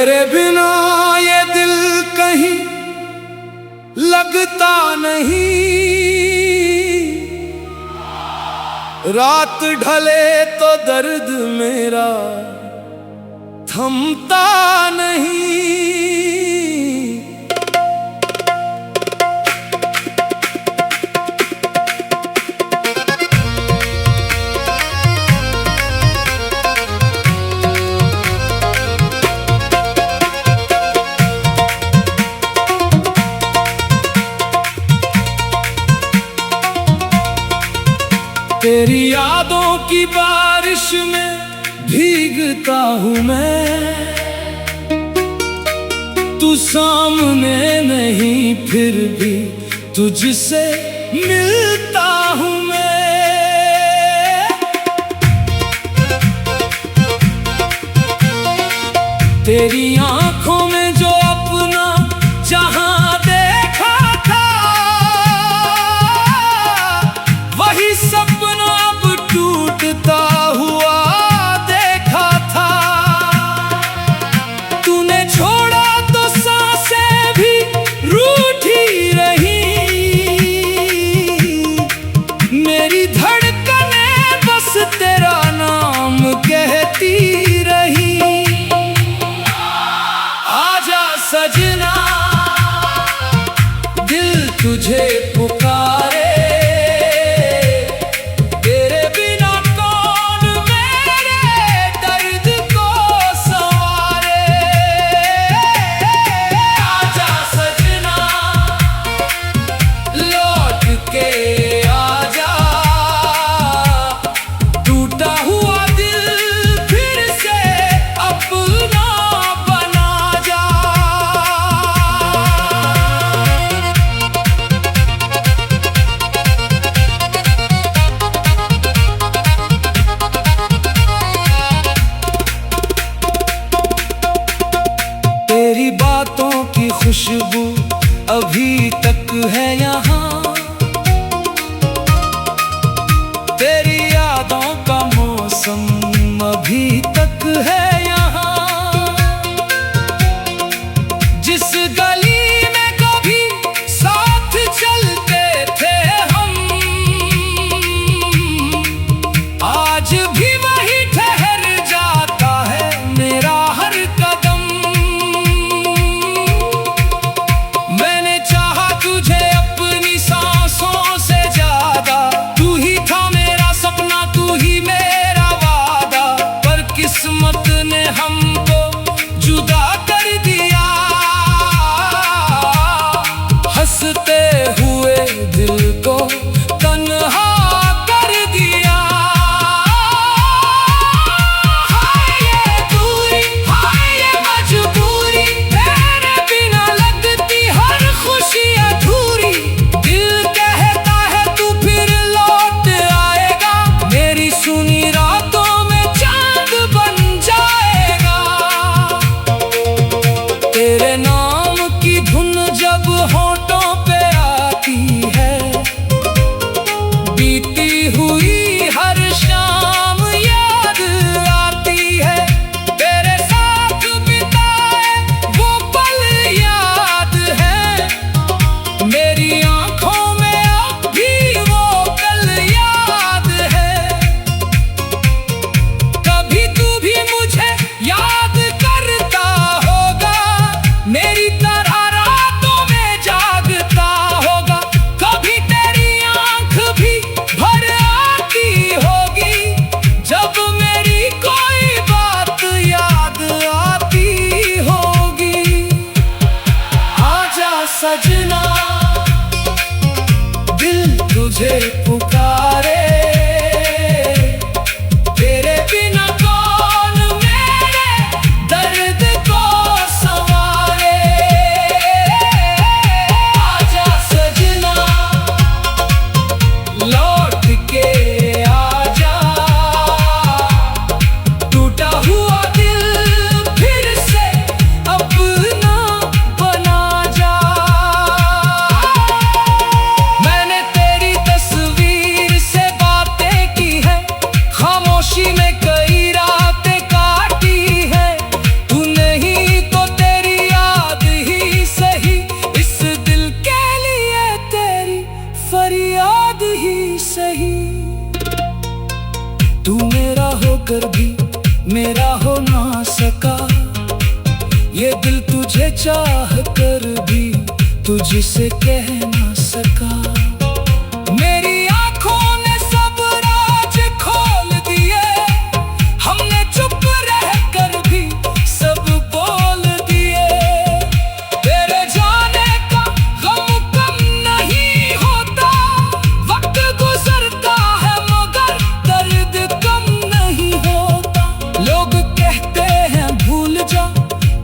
तेरे बिना ये दिल कहीं लगता नहीं, रात ढले तो दर्द मेरा थमता नहीं। तेरी यादों की बारिश में भीगता हूँ मैं, तू सामने नहीं फिर भी तुझसे मिलता हूँ मैं। तेरी आंखों में जो अपना जहां देखा था, वही सपना अब टूटता हुआ देखा था। तूने छोड़ा तो सांसें भी रूठी रही, मेरी धड़कनें बस तेरा नाम कहती रही। आजा सजना, दिल तुझे पुकारे, तेरी बातों की खुशबू अभी तक है यहाँ, तेरी यादों का मौसम अभी तक है यहाँ। जिस गली में कभी साथ चलते थे हम, आज भी वही ठहर जाता है मेरा हर कदम। मैंने चाहा तुझे अपनी सांसों से ज्यादा, तू ही था मेरा सपना, तू ही मेरा वादा, पर किस्मत ने हमको जुदा कर दिया। हंसते हुए दिल को तन्हा कर दिया। हाय ये दूरी, हाय ये मजबूरी, तेरे बिना लगती हर खुशी अधूरी। दिल कहता है तू फिर लौट आएगा, मेरी सुनी रातों में चांद बन जाएगा। तेरे नाम की धुन जब होठों पे आती है, बीती हुई हर शाम याद आती है। तेरे साथ बिताए वो पल याद है, मेरी आंखों में अब भी वो पल याद है। कभी तू भी मुझे याद करता होगा, मेरी तरह रातों में जागता होगा। कभी तेरी आंख भी भर आती होगी, जब मेरी कोई बात याद आती होगी। आजा सजना, दिल तुझे पुकारे, तेरे बिना कौन मेरे दर्द को संवारे। आजा सजना, लौट के आजा, टूटा हुआ दिल फिर से अपना बना जा। मैंने तेरी तस्वीर ये दिल तुझे चाह कर भी तुझसे कह ना सका। मेरी आंखों ने सब राज खोल दिए, हमने चुप रह कर भी सब बोल दिए। तेरे जाने का गम कम नहीं होता, वक्त गुजरता है मगर दर्द कम नहीं होता। लोग कहते हैं भूल जा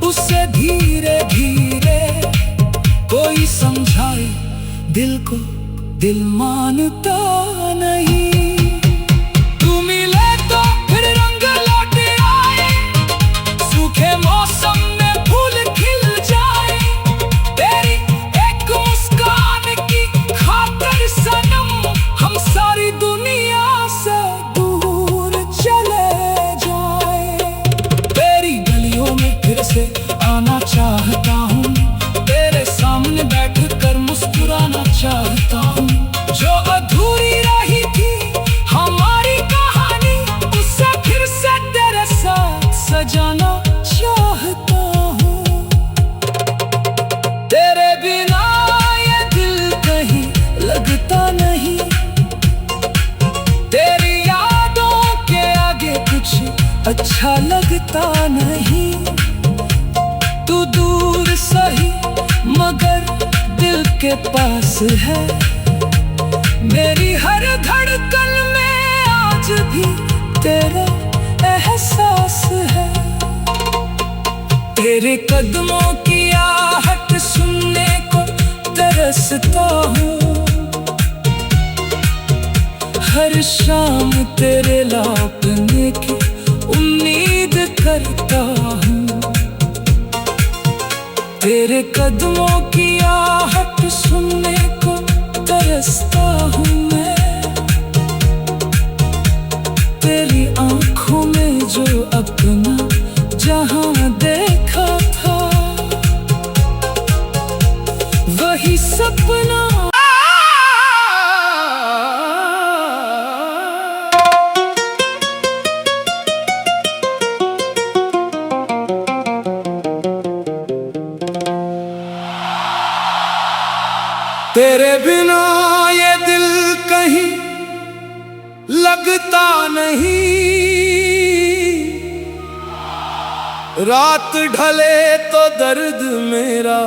उससे धीरे धीरे, कोई समझाए दिल को दिल मानता नहीं। तू मिले तो फिर रंग लौट आए, सूखे मौसम में फूल खिल जाए। तेरी एक मुस्कान की खातिर सनम हम सारी दुनिया से दूर चले जाए। तेरी गलियों में फिर से आना चाहता हूँ, तेरे सामने बैठ कर मुस्कुराना चाहता हूँ। जो अधूरी रही थी हमारी कहानी, उसे फिर से तेरे साथ सजाना चाहता हूँ। तेरे बिना ये दिल कहीं लगता नहीं, तेरी यादों के आगे कुछ अच्छा लगता नहीं। तू दूर सही मगर दिल के पास है, मेरी हर धड़कन में आज भी तेरा एहसास है। तेरे कदमों की आहट सुनने को तरसता हूँ, हर शाम तेरे लौटने की उम्मीद करता हूँ। तेरे कदमों की आहट सुनने को तरसता हूँ मैं, तेरी आंखों में जो अपना जहां देखा था वही सपना। तेरे बिना ये दिल कहीं लगता नहीं, रात ढले तो दर्द मेरा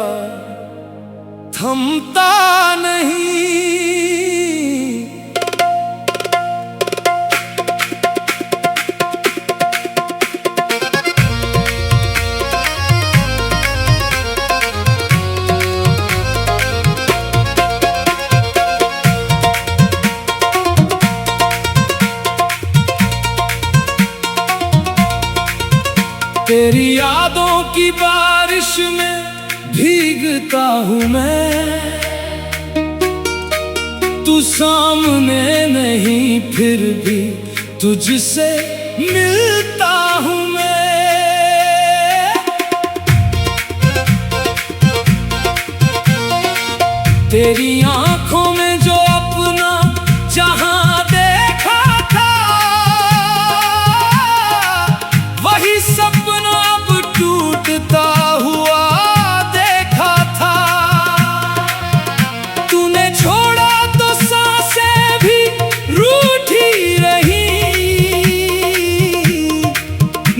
थमता नहीं। तेरी यादों की बारिश में भीगता हूँ मैं, तू सामने नहीं फिर भी तुझसे मिलता हूँ मैं। तेरी आंखों में जो अपना जहां देखा था वही सपना अब टूटता हुआ देखा था। तूने छोड़ा तो सांसें भी रूठी रही,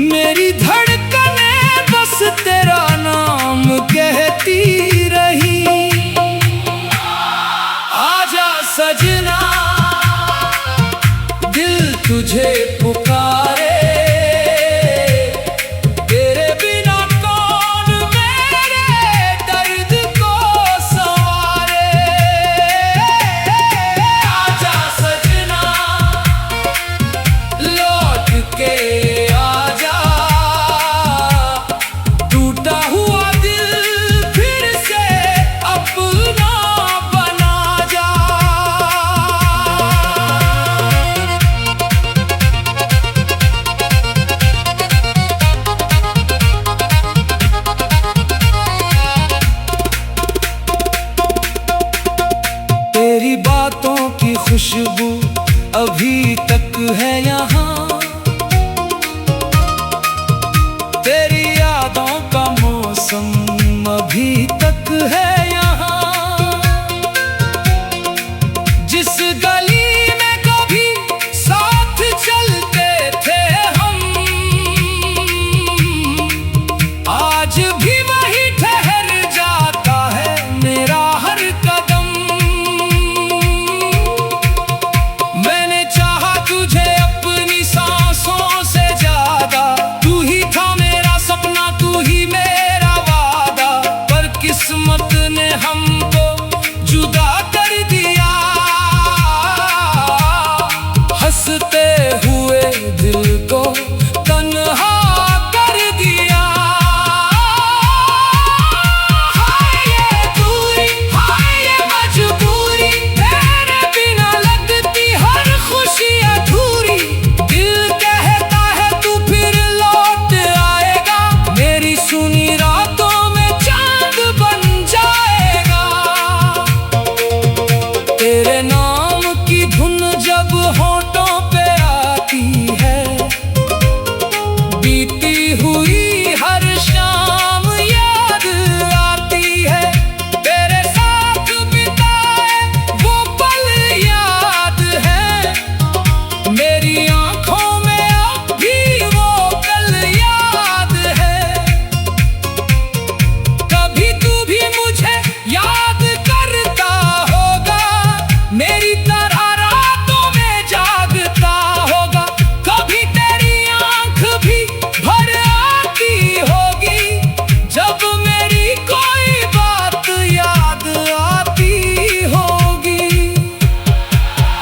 मेरी धड़कनें बस तेरा नाम कहती रही। आजा सजना दिल तुझे पुकारे, तेरी बातों की खुशबू अभी तक है यहाँ, तेरी यादों का मौसम हमको जुदा कर दिया, हंसते हुए दिल को तन्हा कर दिया। हाय ये दूरी, हाय ये मजबूरी, तेरे बिना लगती हर खुशी अधूरी। दिल कहता है तू फिर लौट आएगा, मेरी सुनी रातों में चांद बन जाएगा। तेरे नाम की धुन जब होठों पे आती है, बीती हुई हर शाम याद आती है। तेरे साथ बिताए वो पल याद है, मेरी आंखों में अब भी वो कल याद है। कभी तू भी मुझे याद करता होगा, मेरी तरह रातों में जागता होगा। कभी तेरी आंख भी भर आती होगी, जब मेरी कोई बात याद आती होगी।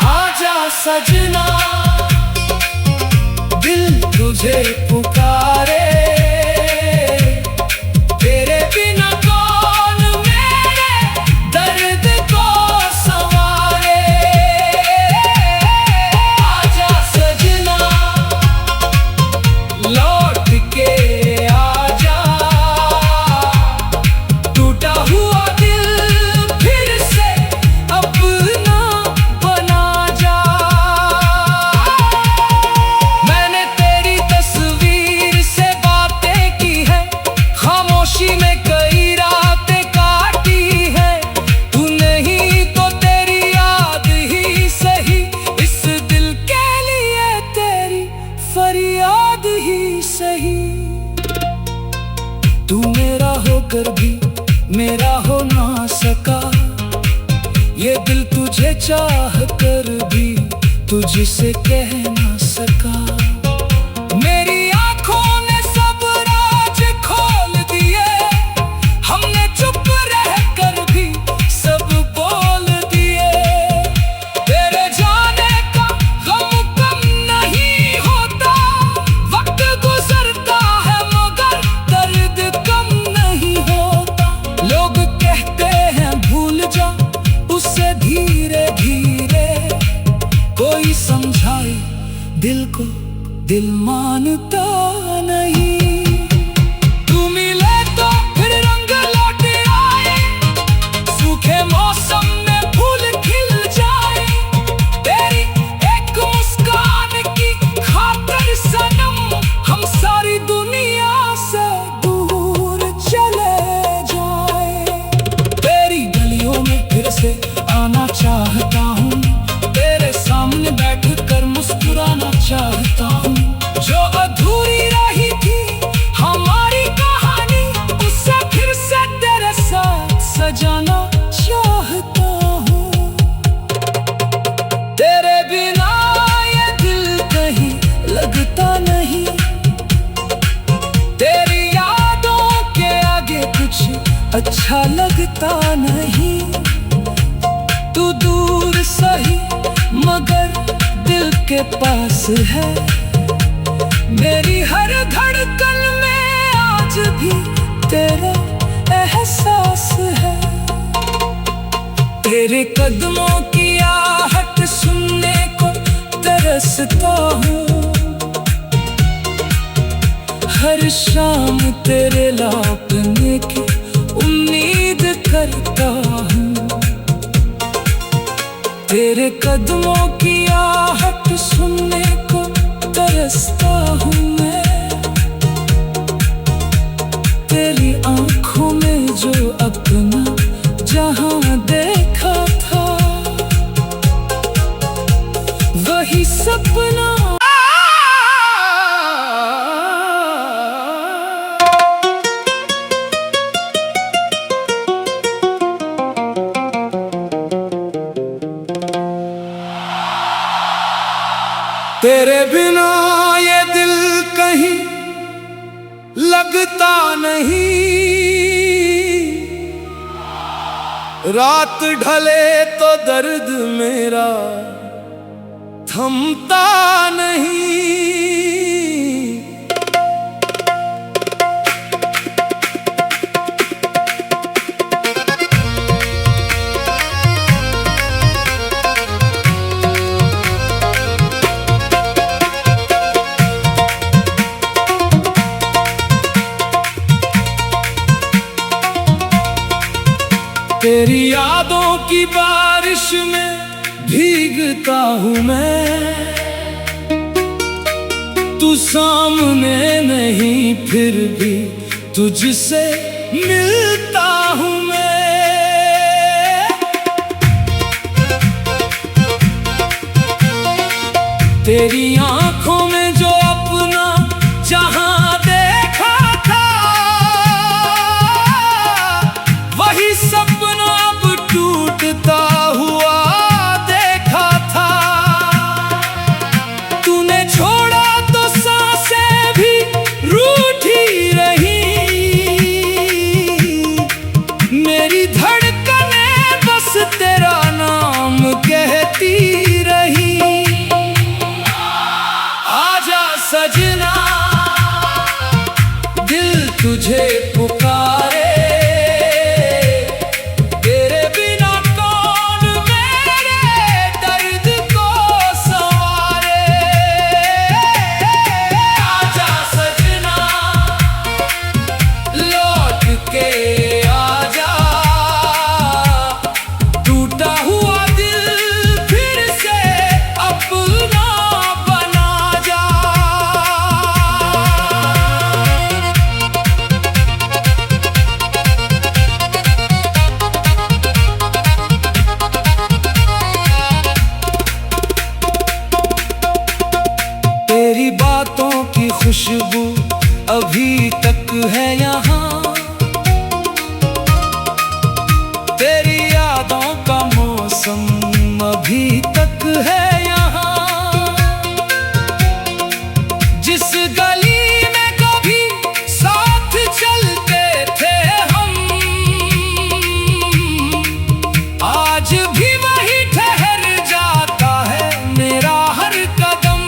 आजा सजना, दिल तुझे पुकारे, तेरे बिना कौन मेरे दर्द को संवारे। आजा सजना, लौट के आजा, टूटा हुआ दिल फिर से अपना बना जा। मैंने तेरी तस्वीर से बातें की है, खामोशी में कई रातें काटी है। तू नहीं तो तेरी याद ही सही, इस दिल के लिए तेरी फरियाद ही सही। तू मेरा होकर भी मेरा हो ना सका, ये दिल तुझे चाह कर भी तुझसे कह ना सका। मेरी आंखों ने सब राज खोल दिए, हमने चुप रहकर भी सब बोल दिए। तेरे जाने का गम कम नहीं होता, वक्त गुजरता है मगर दर्द कम नहीं होता। लोग कहते हैं भूल जा उसे धीरे धीरे, कोई समझाए दिल को दिल मानता नहीं। तू मिले तो फिर रंग लौट आए, सूखे मौसम में फूल खिल जाए। तेरी एक मुस्कान की खातिर सनम, हम सारी दुनिया से दूर चले जाए। तेरी गलियों में फिर से आना चाहता हूँ, तेरे सामने बैठ कर मुस्कुराना चाहता हूँ। जो अधूरी रही थी हमारी कहानी, उसे फिर से तेरे साथ सजाना चाहता हूँ। तेरे बिना ये दिल कहीं लगता नहीं, तेरी यादों के आगे कुछ अच्छा लगता नहीं। तू दूर सही मगर दिल के पास है, मेरी हर धड़कन में आज भी तेरा एहसास है। तेरे कदमों की आहट सुनने को तरसता हूँ, हर शाम तेरे लौटने की उम्मीद करता हूँ। तेरे कदमों की आहट सुनने को तरसता हूँ मैं, तेरी आंखों में जो अपना जहां देखा था, वही सपना। तेरे बिना ये दिल कहीं लगता नहीं, रात ढले तो दर्द मेरा थमता नहीं। तेरी यादों की बारिश में भीगता हूँ मैं, तू सामने नहीं फिर भी तुझसे मिलता हूँ मैं। तेरी आंखों में जो अपना जहां देखा था, वही सपना अब टूटता हुआ देखा था। तूने छोड़ा तो सांसें भी रूठी रही, मेरी धड़कनें बस तेरा नाम कहती रही। आजा सजना, दिल तुझे पुकारे, तेरी बातों की खुशबू अभी तक है यहाँ, तेरी यादों का मौसम अभी तक है यहाँ। जिस गली में कभी साथ चलते थे हम, आज भी वही ठहर जाता है मेरा हर कदम।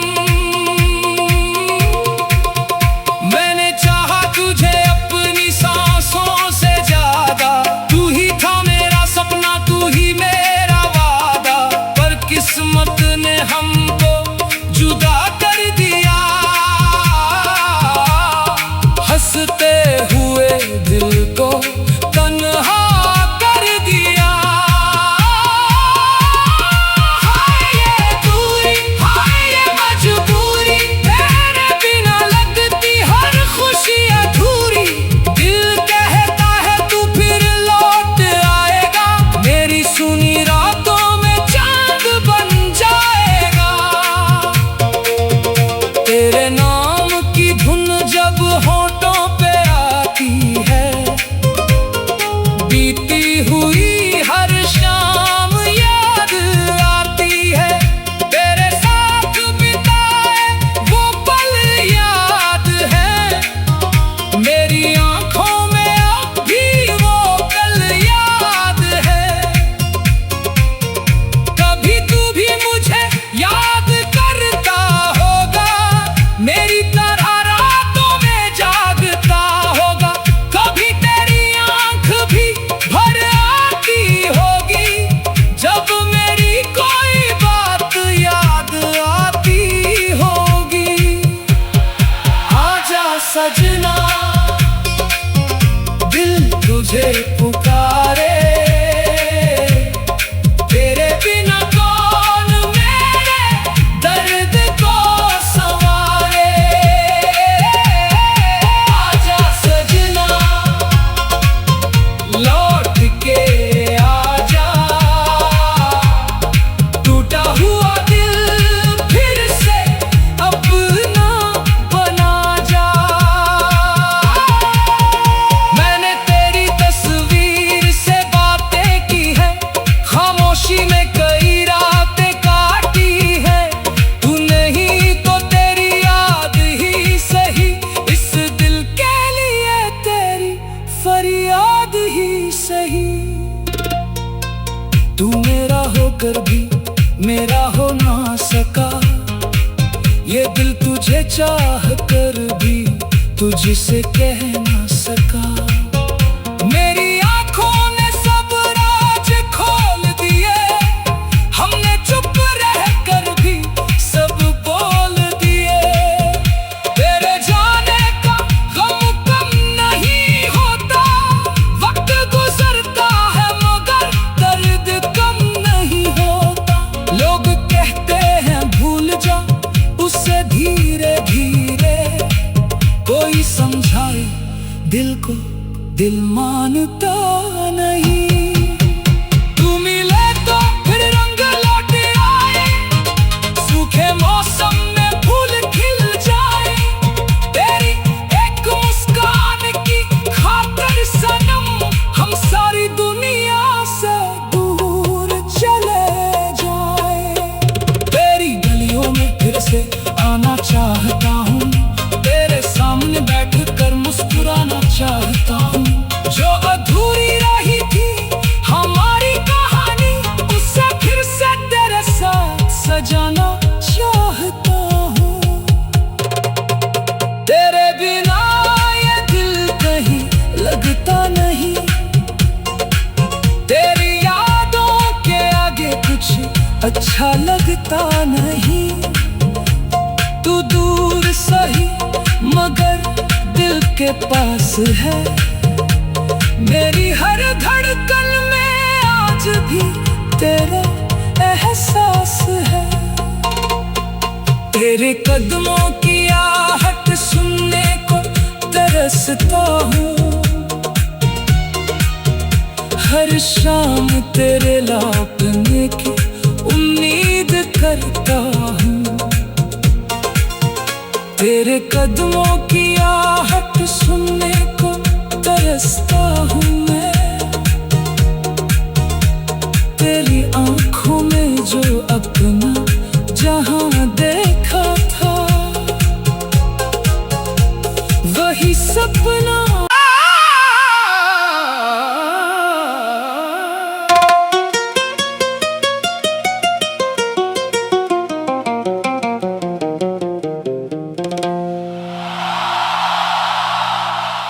मैंने चाहा तुझे अपनी सांसों से ज्यादा, तू ही था मेरा सपना, तू ही मेरा वादा, पर किस्मत ने हमको जुदा कर दिया। हंसते हुए दिल को तन्हा कर दिया। हाय ये दूरी, हाय ये मजबूरी, तेरे बिना लगती हर खुशी अधूरी। दिल कहता है तू फिर लौट आएगा, मेरी सुनी रातों में चांद बन जाएगा। तेरे नाम की धुन जब होठों पे आती है, बीती हुई हर शाम याद आती है। तेरे साथ बिताए वो पल याद है, मेरी आंखों में अब भी वो कल याद है। कभी तू भी मुझे याद करता होगा, मेरी तरह रातों में जागता होगा। कभी तेरी आंख भी भर आती होगी, जब मेरी कोई बात याद आती होगी। आजा सजना, दिल तुझे पुकारे, तेरे बिना कौन मेरे दर्द को संवारे। आजा सजना, लौट के आजा, टूटा हुआ दिल फिर से अपना बना जा। मैंने तेरी तस्वीर से बातें की है, खामोशी में कई रातें काटी है। तू नहीं तो तेरी याद ही सही, इस दिल के लिए तेरी फरियाद ही सही। तू मेरा होकर भी मेरा हो ना सका। ये दिल तुझे चाह कर भी तुझसे कह ना सका। मेरी आंखों ने सब राज खोल दिए, हमने चुप रह कर भी सब बोल दिए। तेरे जाने का गम कम नहीं होता, वक्त गुजरता है मगर दर्द कम नहीं होता। लोग कहते हैं भूल जा उसे धीरे धीरे, कोई समझाए दिल को दिल मानता नहीं। तू मिले तो फिर रंग लौट आए, सूखे मौसम में फूल खिल जाए। तेरी एक मुस्कान की खातिर सनम हम सारी दुनिया से दूर चले जाए। तेरी गलियों में फिर से आना चाहता हूँ, तेरे सामने बैठ कर मुस्कुराना चाहता हूँ। जो अधूरी रही थी हमारी कहानी, उसे फिर से तेरे साथ सजाना चाहता हूँ। तेरे बिना ये दिल कहीं लगता नहीं, तेरी यादों के आगे कुछ अच्छा लगता नहीं। तू दूर सही मगर दिल के पास है, मेरी हर धड़कन में आज भी तेरा एहसास है। तेरे कदमों की आहट सुनने को तरसता हूँ, हर शाम तेरे लौटने की उम्मीद करता हूँ। तेरे कदमों की आहट सुनने को तरसता हूँ मैं, तेरी आंखों में जो अपना जहां देखा था वही सपना।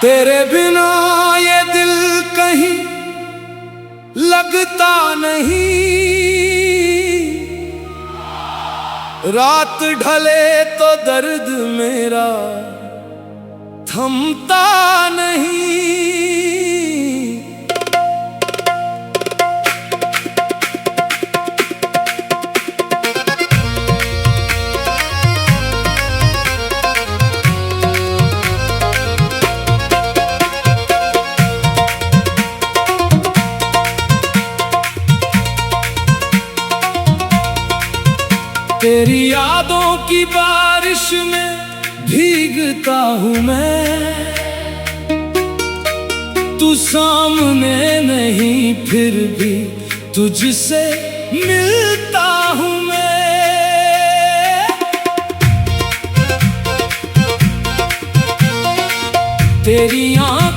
तेरे बिना ये दिल कहीं लगता नहीं, रात ढले तो दर्द मेरा थमता नहीं। तेरी यादों की बारिश में भीगता हूँ मैं, तू सामने नहीं फिर भी तुझसे मिलता हूँ मैं। तेरी आँख